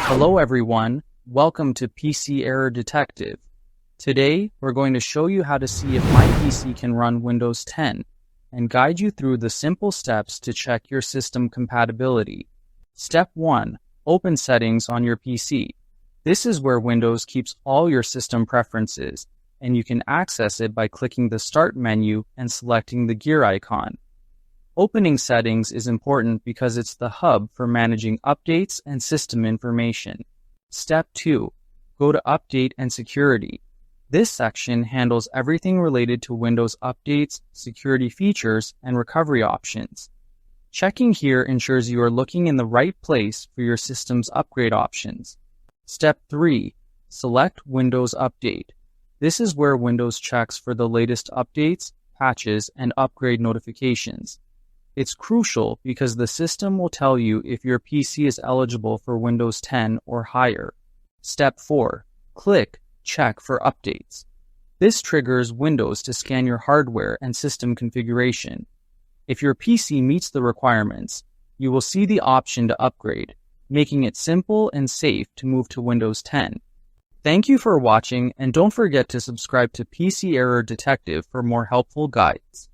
Hello everyone, welcome to PC Error Detective. Today, we're going to show you how to see if my PC can run Windows 10 and guide you through the simple steps to check your system compatibility. Step 1. Open Settings on your PC. This is where Windows keeps all your system preferences, and you can access it by clicking the Start menu and selecting the gear icon. Opening Settings is important because it's the hub for managing updates and system information. Step 2. Go to Update and Security. This section handles everything related to Windows updates, security features, and recovery options. Checking here ensures you are looking in the right place for your system's upgrade options. Step 3. Select Windows Update. This is where Windows checks for the latest updates, patches, and upgrade notifications. It's crucial because the system will tell you if your PC is eligible for Windows 10 or higher. Step 4. Click Check for Updates. This triggers Windows to scan your hardware and system configuration. If your PC meets the requirements, you will see the option to upgrade, making it simple and safe to move to Windows 10. Thank you for watching, and don't forget to subscribe to PC Error Detective for more helpful guides.